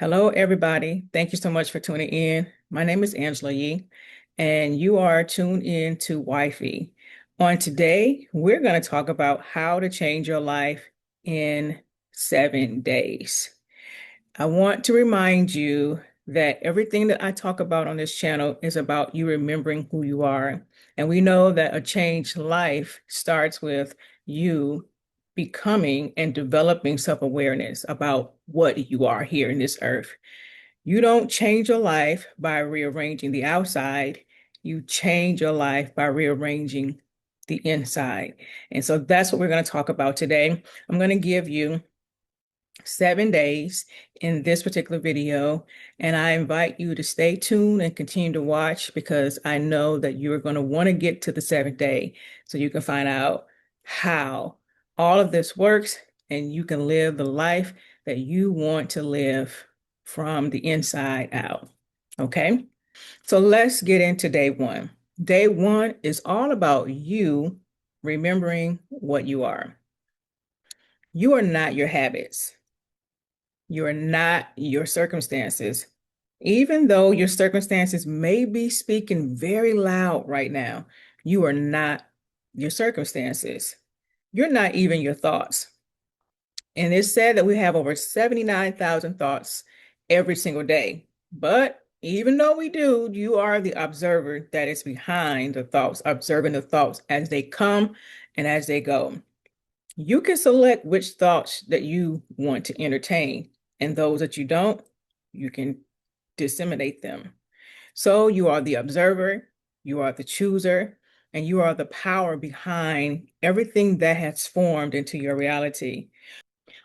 Hello, everybody. Thank you so much for tuning in. My name is Angela Yee, and you are tuned in to Wifey. On today, we're going to talk about how to change your life in 7 days. I want to remind you that everything that I talk about on this channel is about you remembering who you are. And we know that a changed life starts with you becoming and developing self-awareness about what you are here in this earth. You don't change your life by rearranging the outside. You change your life by rearranging the inside. And so that's what we're going to talk about today. I'm going to give you 7 days in this particular video, and I invite you to stay tuned and continue to watch because I know that you're going to want to get to the seventh day so you can find out how all of this works and you can live the life that you want to live from the inside out. Okay, so let's get into day one. Day one is all about you remembering what you are. You are not your habits. You are not your circumstances. Even though your circumstances may be speaking very loud right now, you are not your circumstances. You're not even your thoughts. And it's said that we have over 79,000 thoughts every single day. But even though we do, you are the observer that is behind the thoughts, observing the thoughts as they come and as they go. You can select which thoughts that you want to entertain, and those that you don't, you can disseminate them. So you are the observer, you are the chooser, and you are the power behind everything that has formed into your reality.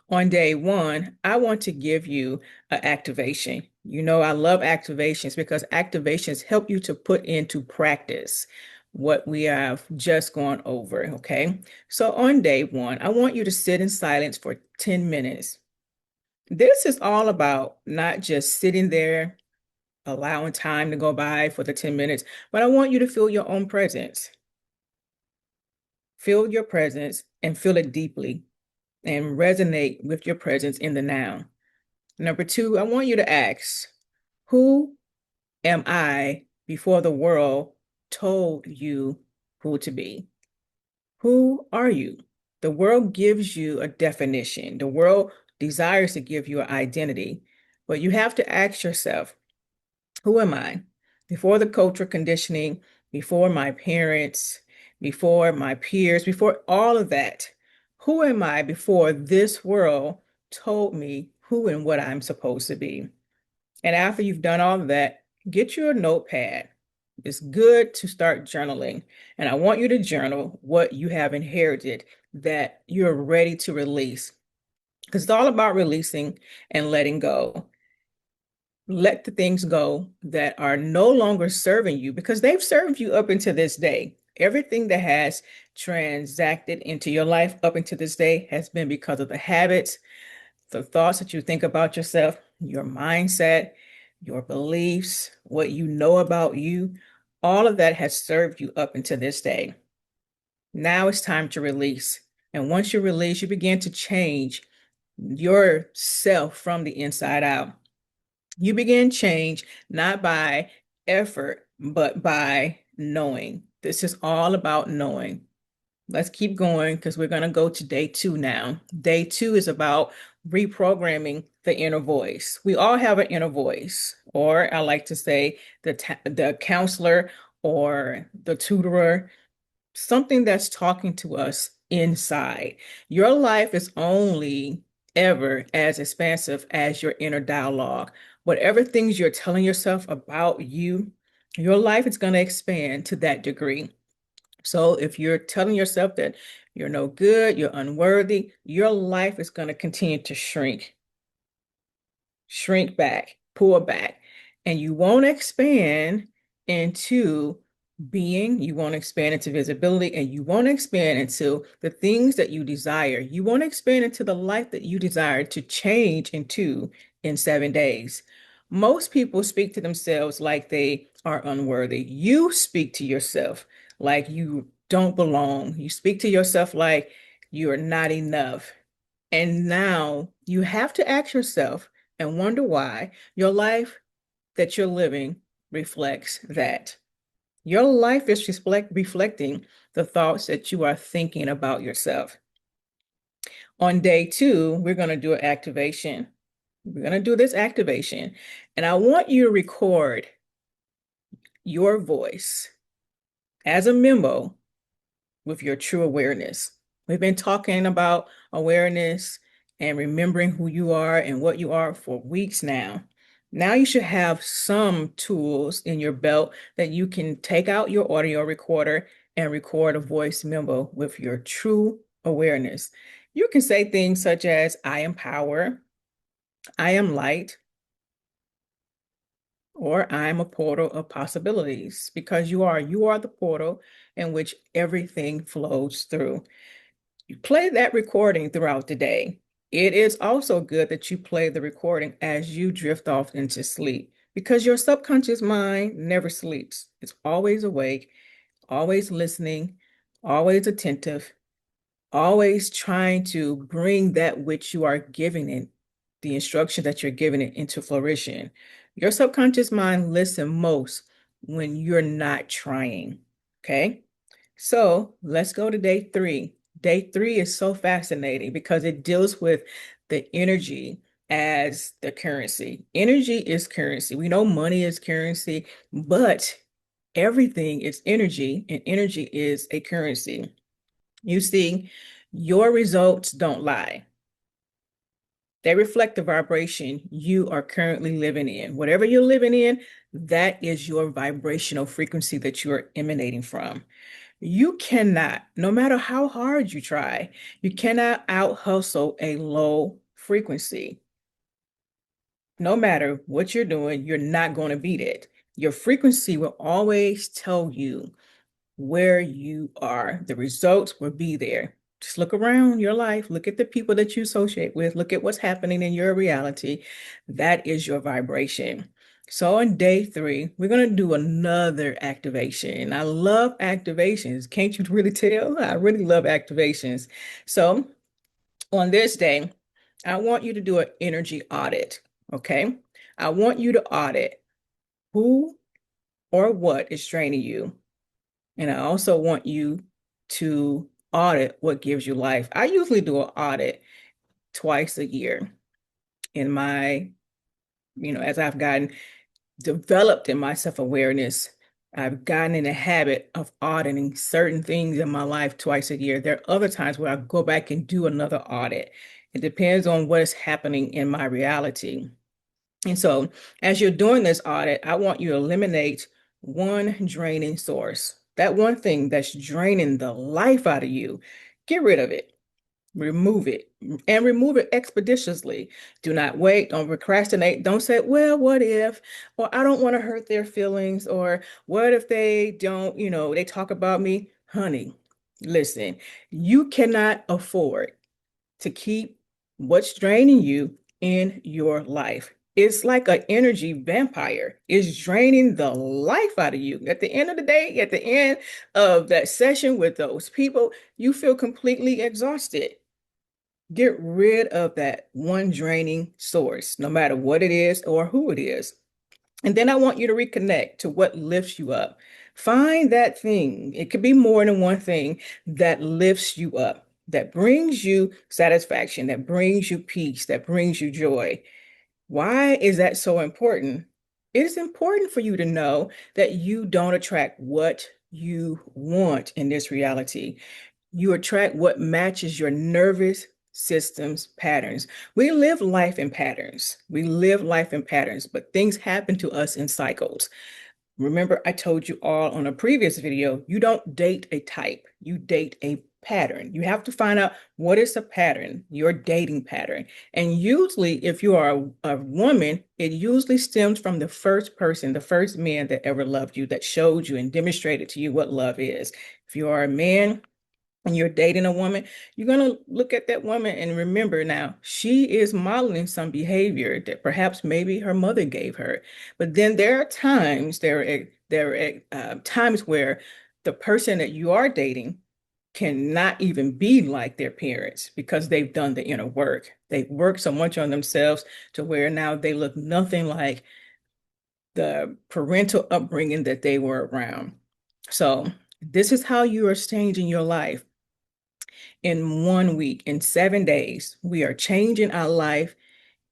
On day one, I want to give you an activation. You know, I love activations because activations help you to put into practice what we have just gone over. Okay. So on day one, I want you to sit in silence for 10 minutes. This is all about not just sitting there, allowing time to go by for the 10 minutes, but I want you to feel your own presence. Feel your presence and feel it deeply and resonate with your presence in the now. Number two, I want you to ask, who am I before the world told you who to be? Who are you? The world gives you a definition. The world desires to give you an identity, but you have to ask yourself, who am I? Before the cultural conditioning, before my parents, before my peers, before all of that, who am I before this world told me who and what I'm supposed to be? And after you've done all of that, get you a notepad. It's good to start journaling. And I want you to journal what you have inherited that you're ready to release. Because it's all about releasing and letting go. Let the things go that are no longer serving you because they've served you up until this day. Everything that has transacted into your life up until this day has been because of the habits, the thoughts that you think about yourself, your mindset, your beliefs, what you know about you. All of that has served you up until this day. Now it's time to release. And once you release, you begin to change yourself from the inside out. You begin change not by effort, but by knowing. This is all about knowing. Let's keep going because we're going to go to day two now. Day two is about reprogramming the inner voice. We all have an inner voice, or I like to say the counselor or the tutorer, something that's talking to us inside. Your life is only ever as expansive as your inner dialogue. Whatever things you're telling yourself about you, your life is going to expand to that degree. So if you're telling yourself that you're no good, you're unworthy, your life is going to continue to shrink back, pull back, and you won't expand into being, you won't expand into visibility, and you won't expand into the things that you desire. You won't expand into the life that you desire to change into in 7 days. Most people speak to themselves like they are unworthy. You speak to yourself like you don't belong. You speak to yourself like you are not enough. And now you have to ask yourself, and wonder why your life that you're living reflects that. Your life is reflecting the thoughts that you are thinking about yourself. On day 2, we're going to do an activation. We're going to do this activation, and I want you to record your voice as a memo with your true awareness. We've been talking about awareness and remembering who you are and what you are for weeks now. Now you should have some tools in your belt that you can take out your audio recorder and record a voice memo with your true awareness. You can say things such as, I am power, I am light, or I'm a portal of possibilities, because you are the portal in which everything flows through. You play that recording throughout the day. It is also good that you play the recording as you drift off into sleep, because your subconscious mind never sleeps. It's always awake, always listening, always attentive, always trying to bring that which you are giving it, the instruction that you're giving it, into flourishing. Your subconscious mind listens most when you're not trying. Okay. So let's go to day 3. Day 3 is so fascinating because it deals with the energy as the currency. Energy is currency. We know money is currency, but everything is energy, and energy is a currency. You see, your results don't lie. They reflect the vibration you are currently living in. Whatever you're living in, that is your vibrational frequency that you are emanating from. You cannot, no matter how hard you try, you cannot out hustle a low frequency. No matter what you're doing, you're not going to beat it. Your frequency will always tell you where you are. The results will be there. Just look around your life, look at the people that you associate with, look at what's happening in your reality. That is your vibration. So on day 3, we're going to do another activation. I love activations. Can't you really tell? I really love activations. So on this day, I want you to do an energy audit. Okay. I want you to audit who or what is draining you. And I also want you to audit what gives you life. I usually do an audit twice a year in my, as I've gotten developed in my self-awareness. I've gotten in the habit of auditing certain things in my life twice a year. There are other times where I go back and do another audit. It depends on what is happening in my reality. And so as you're doing this audit, I want you to eliminate one draining source. That one thing that's draining the life out of you, get rid of it. Remove it, and remove it expeditiously. Do not wait. Don't procrastinate. Don't say, well, what if? Or I don't want to hurt their feelings. Or what if they don't, they talk about me? Honey, listen, you cannot afford to keep what's draining you in your life. It's like an energy vampire. It's draining the life out of you. At the end of the day, at the end of that session with those people, you feel completely exhausted. Get rid of that one draining source, no matter what it is or who it is. And then I want you to reconnect to what lifts you up. Find that thing. It could be more than one thing that lifts you up, that brings you satisfaction, that brings you peace, that brings you joy. Why is that so important? It is important for you to know that you don't attract what you want in this reality. You attract what matches your nervous system's patterns. We live life in patterns. We live life in patterns, but things happen to us in cycles. Remember, I told you all on a previous video, you don't date a type, you date a pattern. You have to find out what is a pattern, your dating pattern. And usually, if you are a woman, it usually stems from the first person, the first man that ever loved you, that showed you and demonstrated to you what love is. If you are a man, and you're dating a woman, you're going to look at that woman and remember, now she is modeling some behavior that perhaps maybe her mother gave her. But then there are times where the person that you are dating cannot even be like their parents because they've done the inner work. They've worked so much on themselves to where now they look nothing like the parental upbringing that they were around. So this is how you are changing your life in 1 week, in 7 days. We are changing our life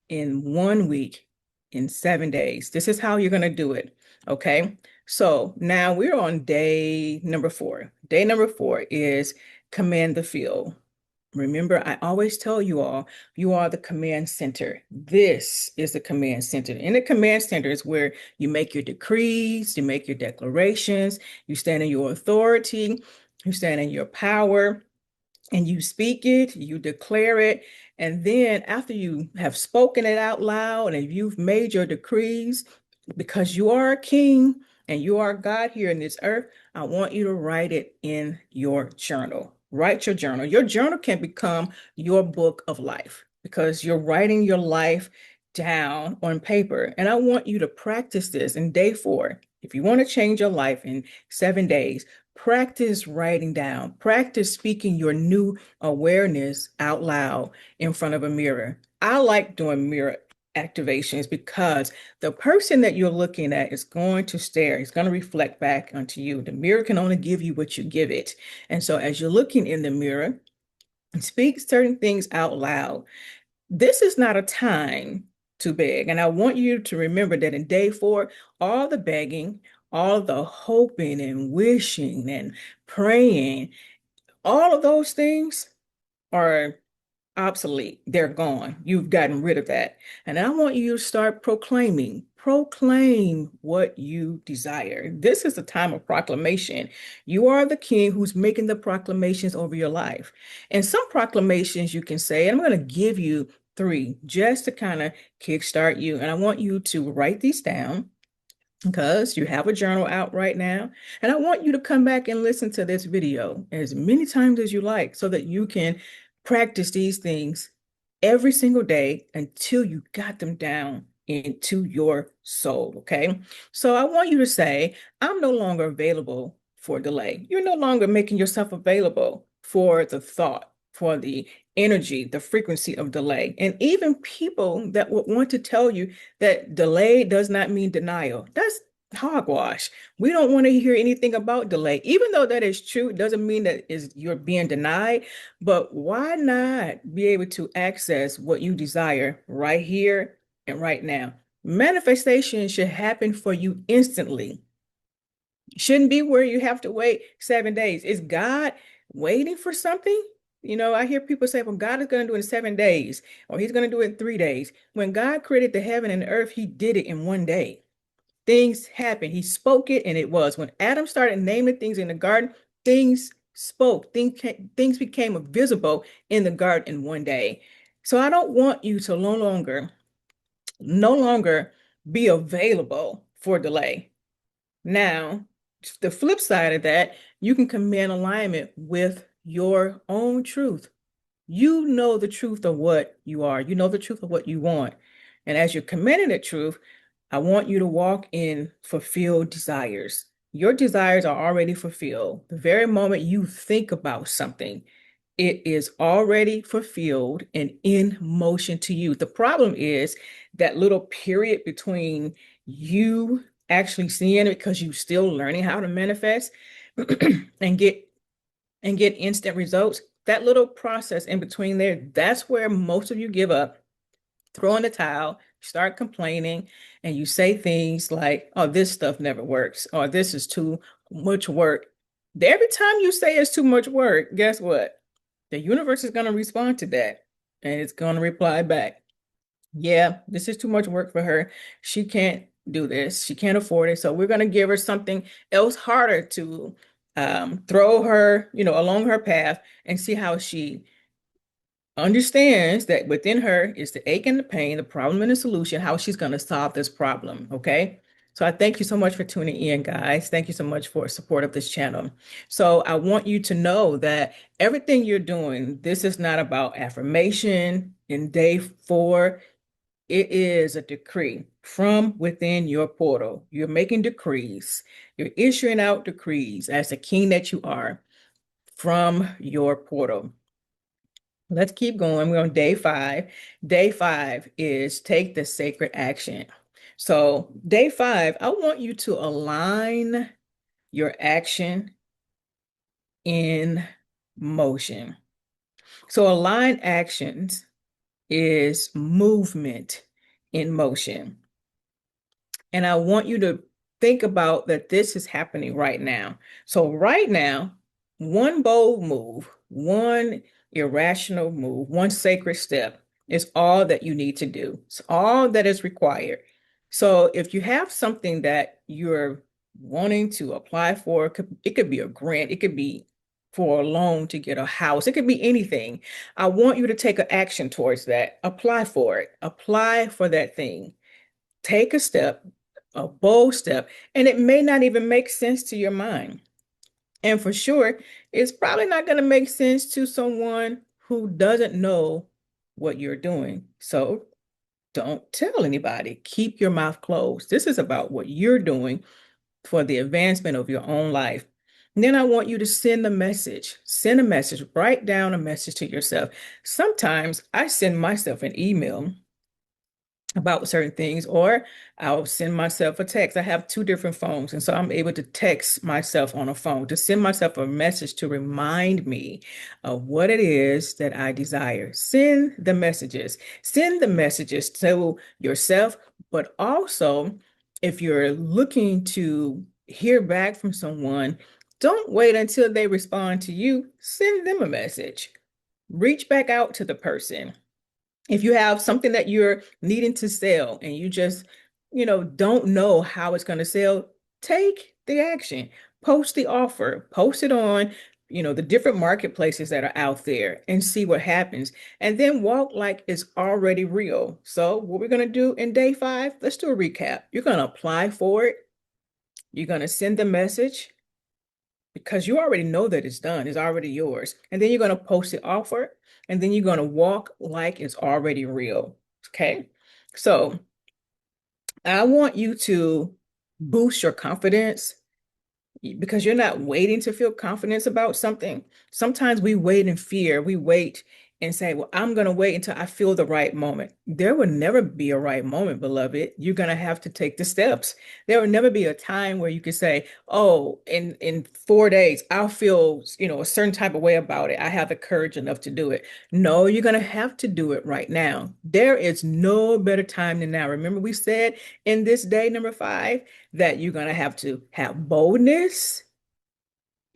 in 1 week, in 7 days. This is how you're going to do it. Okay. So now we're on day number 4. Day number 4 is command the field. Remember, I always tell you all, you are the command center. This is the command center. In the command center is where you make your decrees, you make your declarations, you stand in your authority, you stand in your power, and you speak it, you declare it. And then after you have spoken it out loud and you've made your decrees, because you are a king and you are God here in this earth, I want you to write it in your journal. Write your journal. Your journal can become your book of life because you're writing your life down on paper. And I want you to practice this in day 4. If you want to change your life in 7 days, practice writing down, practice speaking your new awareness out loud in front of a mirror. I like doing mirror activations because the person that you're looking at is going to stare, it's going to reflect back onto you. The mirror can only give you what you give it. And so as you're looking in the mirror, speak certain things out loud. This is not a time to beg. And I want you to remember that in day 4, all the begging, all the hoping and wishing and praying, all of those things are obsolete. They're gone. You've gotten rid of that. And I want you to start proclaiming. Proclaim what you desire. This is a time of proclamation. You are the king who's making the proclamations over your life. And some proclamations you can say, and I'm going to give you 3 just to kind of kickstart you. And I want you to write these down because you have a journal out right now. And I want you to come back and listen to this video as many times as you like so that you can practice these things every single day until you got them down into your soul. Okay. So I want you to say, I'm no longer available for delay. You're no longer making yourself available for the thought, for the energy, the frequency of delay. And even people that would want to tell you that delay does not mean denial. That's hogwash. We don't want to hear anything about delay. Even though that is true, it doesn't mean that you're being denied. But why not be able to access what you desire right here and right now? Manifestation should happen for you instantly. Shouldn't be where you have to wait 7 days. Is God waiting for something? You know, I hear people say, well, God is going to do it in 7 days, or he's going to do it in 3 days. When God created the heaven and the earth, he did it in 1 day. Things happened. He spoke it and it was. When Adam started naming things in the garden, things spoke. Things became visible in the garden in 1 day. So I don't want you to no longer be available for delay. Now, the flip side of that, you can command alignment with your own truth. You know the truth of what you are. You know the truth of what you want. And as you're commanding the truth, I want you to walk in fulfilled desires. Your desires are already fulfilled. The very moment you think about something, it is already fulfilled and in motion to you. The problem is that little period between you actually seeing it because you're still learning how to manifest and get instant results. That little process in between there, that's where most of you give up, throw in the towel, start complaining, and you say things like, oh, this stuff never works, or this is too much work. Every time you say it's too much work, guess what? The universe is going to respond to that, and it's going to reply back, yeah, this is too much work for her. She can't do this. She can't afford it. So we're going to give her something else harder to throw her, along her path and see how she understands that within her is the ache and the pain, the problem and the solution, how she's going to solve this problem. Okay. So I thank you so much for tuning in, guys. Thank you so much for support of this channel. So I want you to know that everything you're doing, this is not about affirmation. In day 4, it is a decree from within your portal. You're making decrees. You're issuing out decrees as the king that you are from your portal. Let's keep going. We're on day 5. Day 5 is take the sacred action. So, day 5, I want you to align your action in motion. So, align actions is movement in motion. And I want you to think about that this is happening right now. So, right now, one bold move, one irrational move, one sacred step is all that you need to do. It's all that is required. So, if you have something that you're wanting to apply for, it could be a grant, it could be for a loan to get a house, it could be anything. I want you to take an action towards that. Apply for it, apply for that thing. Take a step, a bold step, and it may not even make sense to your mind. And for sure, it's probably not going to make sense to someone who doesn't know what you're doing. So don't tell anybody. Keep your mouth closed. This is about what you're doing for the advancement of your own life. And then I want you to send a message. Send a message. Write down a message to yourself. Sometimes I send myself an email about certain things, or I'll send myself a text. I have 2 different phones, and so I'm able to text myself on a phone to send myself a message to remind me of what it is that I desire. Send the messages. Send the messages to yourself, but also if you're looking to hear back from someone, don't wait until they respond to you. Send them a message. Reach back out to the person. If you have something that you're needing to sell and you just, don't know how it's going to sell, take the action. Post the offer, post it on, the different marketplaces that are out there and see what happens. And then walk like it's already real. So what we're going to do in day 5, let's do a recap. You're going to apply for it. You're going to send the message because you already know that it's done. It's already yours. And then you're going to post the offer, and then you're going to walk like it's already real. Okay. So I want you to boost your confidence because you're not waiting to feel confidence about something. Sometimes we wait in fear. We wait and say, well, I'm going to wait until I feel the right moment. There will never be a right moment, beloved. You're going to have to take the steps. There will never be a time where you can say, oh, in 4 days, I'll feel, a certain type of way about it. I have the courage enough to do it. No, you're going to have to do it right now. There is no better time than now. Remember, we said in this day, number 5, that you're going to have boldness,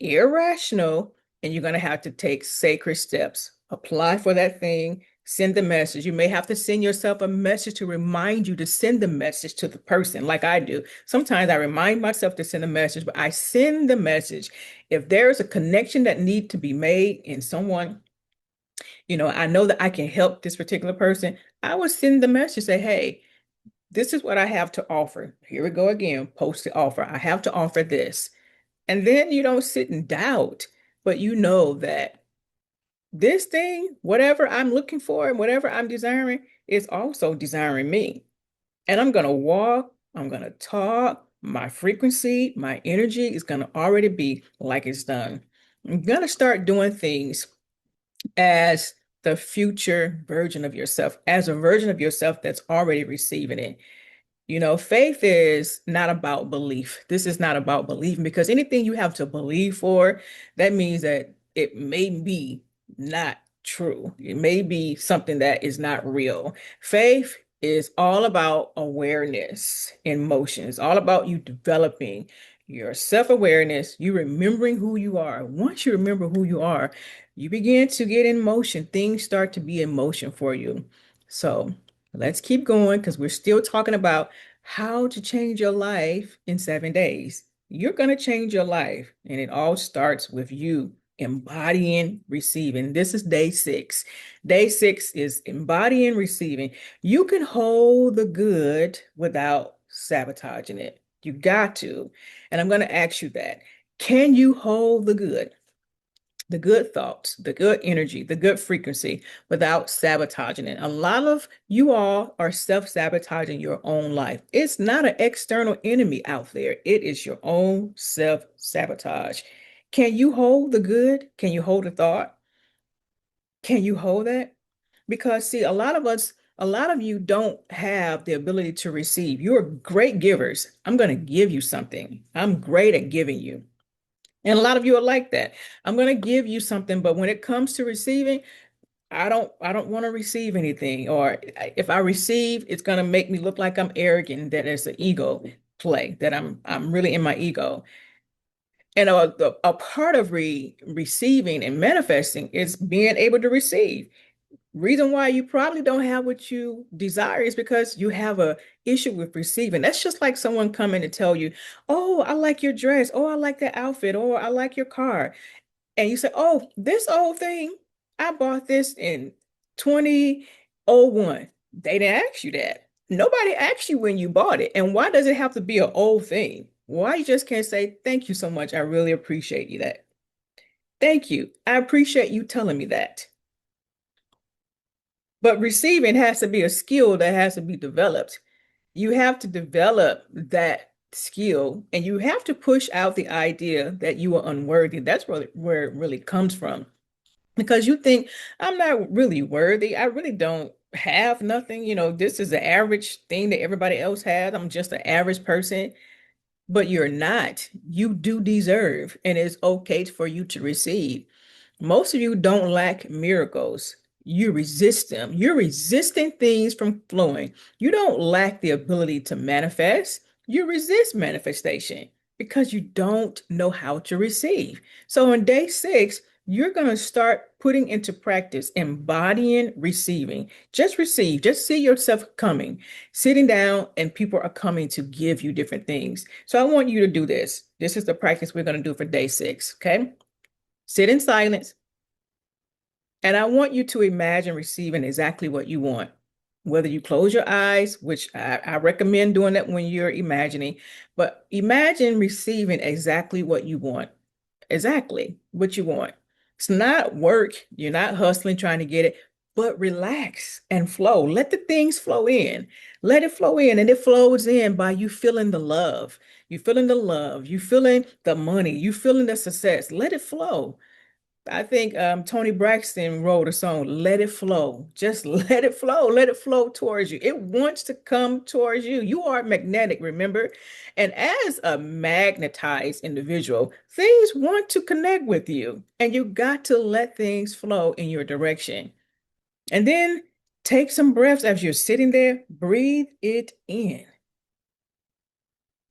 irrational, and you're going to have to take sacred steps. Apply for that thing, send the message. You may have to send yourself a message to remind you to send the message to the person, like I do. Sometimes I remind myself to send a message, but I send the message. If there's a connection that needs to be made in someone, I know that I can help this particular person, I will send the message, say, hey, this is what I have to offer. Here we go again, post the offer. I have to offer this. And then you don't sit in doubt, but you know that this thing, whatever I'm looking for and whatever I'm desiring, is also desiring me. And I'm going to walk, I'm going to talk, my frequency, my energy is going to already be like it's done. I'm going to start doing things as the future version of yourself, as a version of yourself that's already receiving it. Faith is not about belief. This is not about believing, because anything you have to believe for, that means that it may be not true. It may be something that is not real. Faith is all about awareness in motion. It's all about you developing your self-awareness, you remembering who you are. Once you remember who you are, you begin to get in motion. Things start to be in motion for you. So let's keep going, because we're still talking about how to change your life in 7 days. You're going to change your life, and it all starts with you embodying receiving. This is day 6. Day 6 is embodying receiving. You can hold the good without sabotaging it. You got to. And I'm going to ask you that. Can you hold the good? The good thoughts, the good energy, the good frequency without sabotaging it. A lot of you all are self-sabotaging your own life. It's not an external enemy out there. It is your own self-sabotage. Can you hold the good? Can you hold the thought? Can you hold that? Because see, a lot of you don't have the ability to receive. You're great givers. I'm going to give you something. I'm great at giving you. And a lot of you are like that. I'm going to give you something, but when it comes to receiving, I don't want to receive anything. Or if I receive, it's going to make me look like I'm arrogant, that it's an ego play, that I'm really in my ego. And a part of receiving and manifesting is being able to receive. Reason why you probably don't have what you desire is because you have a issue with receiving. That's just like someone coming to tell you, "Oh, I like your dress. Oh, I like that outfit. Or I like your car." And you say, "Oh, this old thing, I bought this in 2001." They didn't ask you that. Nobody asked you when you bought it. And why does it have to be an old thing? Why you just can't say, "Thank you so much. I really appreciate you that. Thank you. I appreciate you telling me that." But receiving has to be a skill that has to be developed. You have to develop that skill and you have to push out the idea that you are unworthy. That's really where it really comes from. Because you think, I'm not really worthy. I really don't have nothing. This is the average thing that everybody else has. I'm just an average person. But you're not. You do deserve, and it's okay for you to receive. Most of you don't lack miracles. You resist them. You're resisting things from flowing. You don't lack the ability to manifest. You resist manifestation because you don't know how to receive. So on day 6, you're going to start putting into practice embodying receiving. Just receive. Just see yourself coming, sitting down, and people are coming to give you different things. So I want you to do this. This is the practice we're going to do for day 6. Okay. Sit in silence. And I want you to imagine receiving exactly what you want. Whether you close your eyes, which I recommend doing that when you're imagining, but imagine receiving exactly what you want. Exactly what you want. It's not work. You're not hustling trying to get it, but relax and flow. Let the things flow in. Let it flow in, and it flows in by you feeling the love. You feeling the love. You feeling the money. You feeling the success. Let it flow. I think Tony Braxton wrote a song, Let It Flow. Just let it flow. Let it flow towards you. It wants to come towards you. You are magnetic, remember? And as a magnetized individual, things want to connect with you. And you got to let things flow in your direction. And then take some breaths as you're sitting there. Breathe it in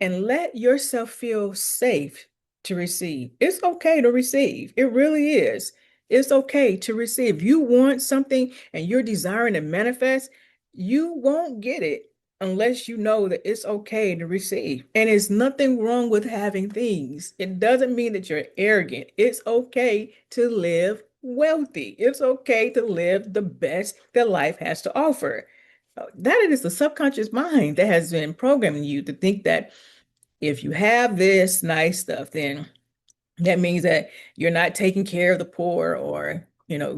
and let yourself feel safe to receive. It's okay to receive. It really is. It's okay to receive. You want something and you're desiring to manifest, you won't get it unless you know that it's okay to receive. And it's nothing wrong with having things. It doesn't mean that you're arrogant. It's okay to live wealthy. It's okay to live the best that life has to offer. That is the subconscious mind that has been programming you to think that if you have this nice stuff, then that means that you're not taking care of the poor, or,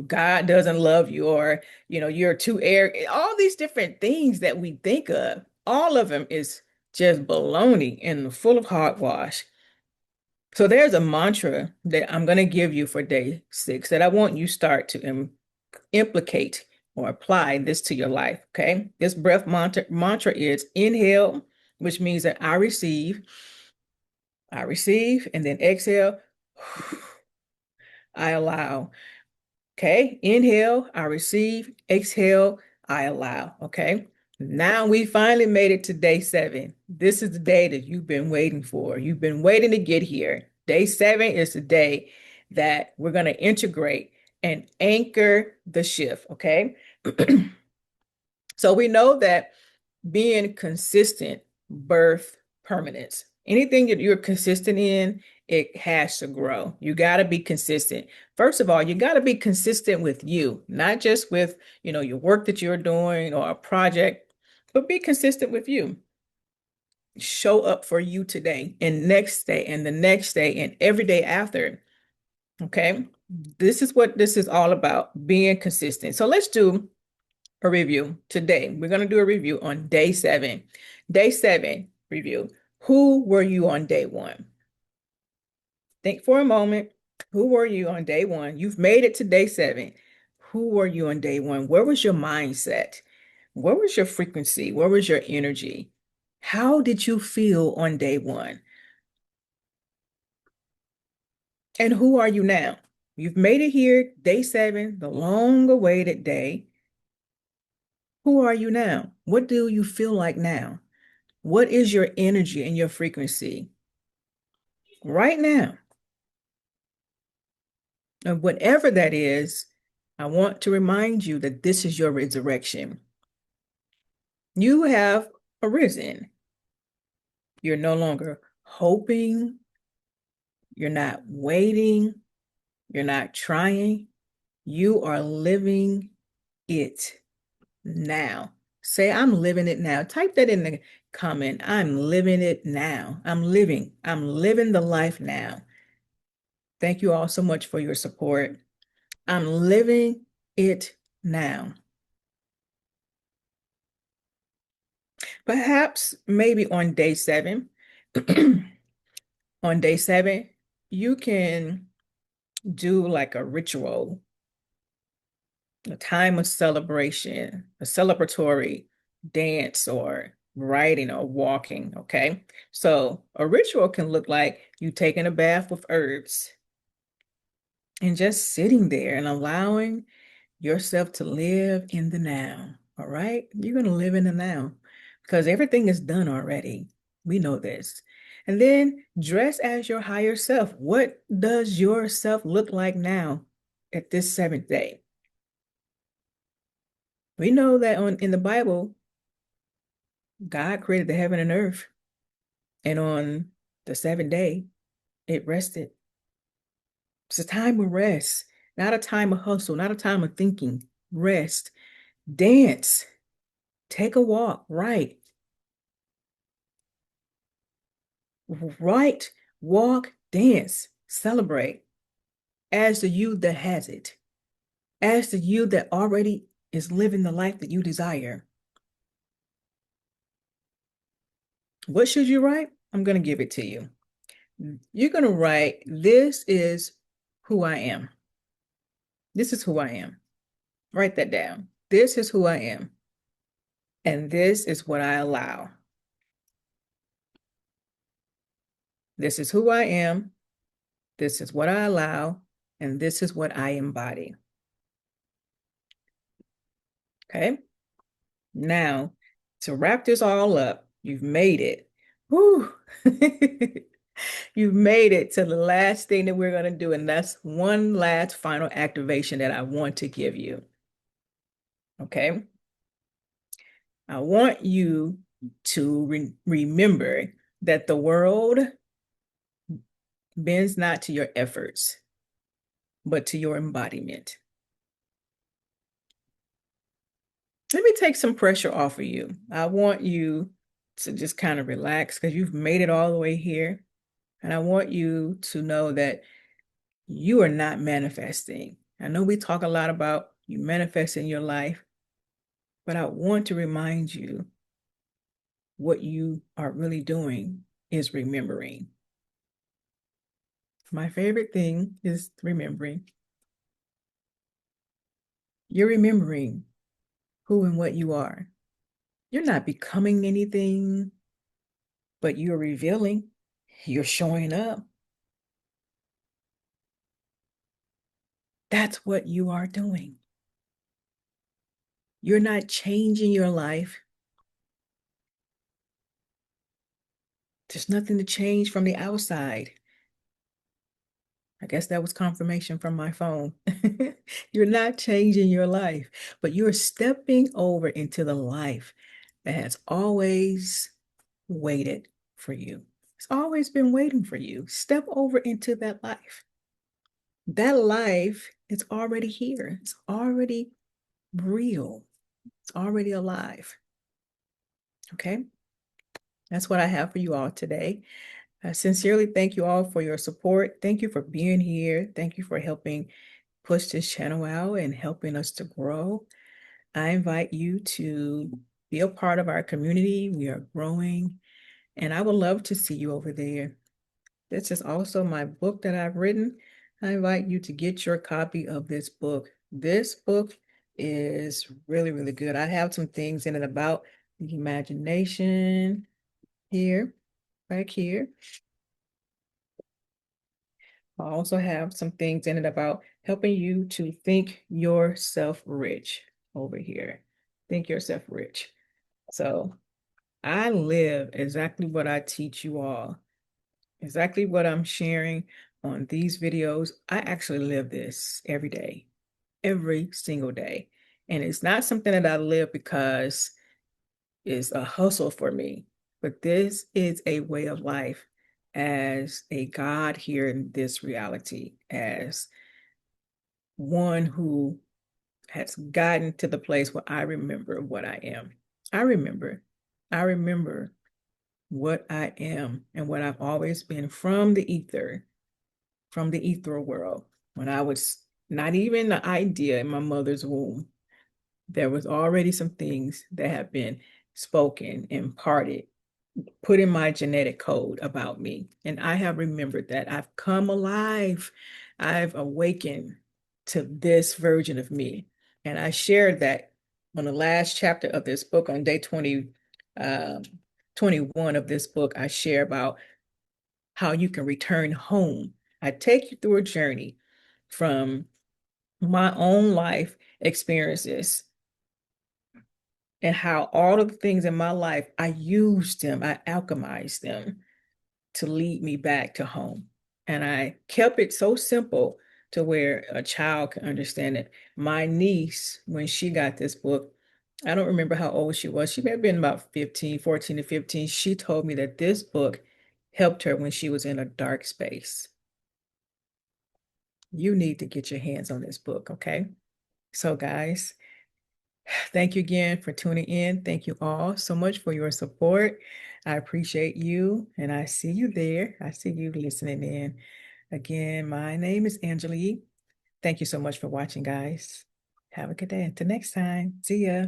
God doesn't love you, or, you're too arrogant. All these different things that we think of, all of them is just baloney and full of hogwash. So there's a mantra that I'm going to give you for day 6 that I want you start to implicate or apply this to your life. Okay. This breath mantra is inhale, which means that I receive, and then exhale, I allow. Okay. Inhale, I receive, exhale, I allow. Okay. Now we finally made it to day 7. This is the day that you've been waiting for. You've been waiting to get here. Day 7 is the day that we're going to integrate and anchor the shift. Okay. So we know that being consistent birth permanence. Anything that you're consistent in, it has to grow. You got to be consistent. First of all, you got to be consistent with you, not just with, your work that you're doing or a project, but be consistent with you. Show up for you today and next day and the next day and every day after. Okay. This is what this is all about, being consistent. So let's do a review today. We're going to do a review on day 7. Day 7 review. Who were you on day 1? Think for a moment. Who were you on day one? You've made it to day 7. Who were you on day one? Where was your mindset? Where was your frequency? Where was your energy? How did you feel on day one? And who are you now? You've made it here, day 7, the long awaited day. Who are you now? What do you feel like now? What is your energy and your frequency right now? And whatever that is, I want to remind you that this is your resurrection. You have arisen. You're no longer hoping. You're not waiting. You're not trying. You are living it now. Say, I'm living it now. Type that in the comment. I'm living it now. I'm living the life now. Thank you all so much for your support. I'm living it now. Perhaps maybe on day 7, on day 7, you can do like a ritual, a time of celebration, a celebratory dance or writing or walking. Okay. So a ritual can look like you taking a bath with herbs and just sitting there and allowing yourself to live in the now. All right. You're going to live in the now because everything is done already. We know this. And then dress as your higher self. What does your self look like now at this 7th day? We know that in the Bible, God created the heaven and earth, and on the 7th day, it rested. It's a time of rest, not a time of hustle, not a time of thinking. Rest, dance, take a walk, write, walk, dance, celebrate as the you that has it, as the you that already is living the life that you desire. What should you write? I'm going to give it to you. You're going to write, this is who I am. This is who I am. Write that down. This is who I am. And this is what I allow. This is who I am. This is what I allow. And this is what I embody. Okay. Now, to wrap this all up, you've made it. Woo! You've made it to the last thing that we're going to do. And that's one last final activation that I want to give you. Okay. I want you to remember that the world bends not to your efforts, but to your embodiment. Let me take some pressure off of you. I want you to just kind of relax because you've made it all the way here. And I want you to know that you are not manifesting. I know we talk a lot about you manifesting your life, but I want to remind you what you are really doing is remembering. My favorite thing is remembering. You're remembering who and what you are. You're not becoming anything, but you're revealing, you're showing up. That's what you are doing. You're not changing your life. There's nothing to change from the outside. I guess that was confirmation from my phone. You're not changing your life, but you're stepping over into the life that has always waited for you. It's always been waiting for you. Step over into that life. That life is already here. It's already real. It's already alive. Okay? That's what I have for you all today. I sincerely thank you all for your support. Thank you for being here. Thank you for helping push this channel out and helping us to grow. I invite you to be a part of our community. We are growing, and I would love to see you over there. This is also my book that I've written. I invite you to get your copy of this book. This book is really, really good. I have some things in it about the imagination here, back here. I also have some things in it about helping you to think yourself rich over here. Think yourself rich. So I live exactly what I teach you all, exactly what I'm sharing on these videos. I actually live this every day, every single day. And it's not something that I live because it's a hustle for me, but this is a way of life as a God here in this reality, as one who has gotten to the place where I remember what I am. I remember. I remember what I am and what I've always been from the ethereal world. When I was not even the idea in my mother's womb, there was already some things that have been spoken, imparted, put in my genetic code about me. And I have remembered that I've come alive. I've awakened to this version of me. And I shared that on the last chapter of this book on day um, 21 of this book. I share about how you can return home. I take you through a journey from my own life experiences and how all of the things in my life, I used them, I alchemized them to lead me back to home. And I kept it so simple to where a child can understand it. My niece, when she got this book, I don't remember how old she was. She may have been about 15, 14 to 15. She told me that this book helped her when she was in a dark space. You need to get your hands on this book, okay? So, guys, thank you again for tuning in. Thank you all so much for your support. I appreciate you, and I see you there. I see you listening in. Again, my name is Angela Yee. Thank you so much for watching, guys. Have a good day. Until next time. See ya.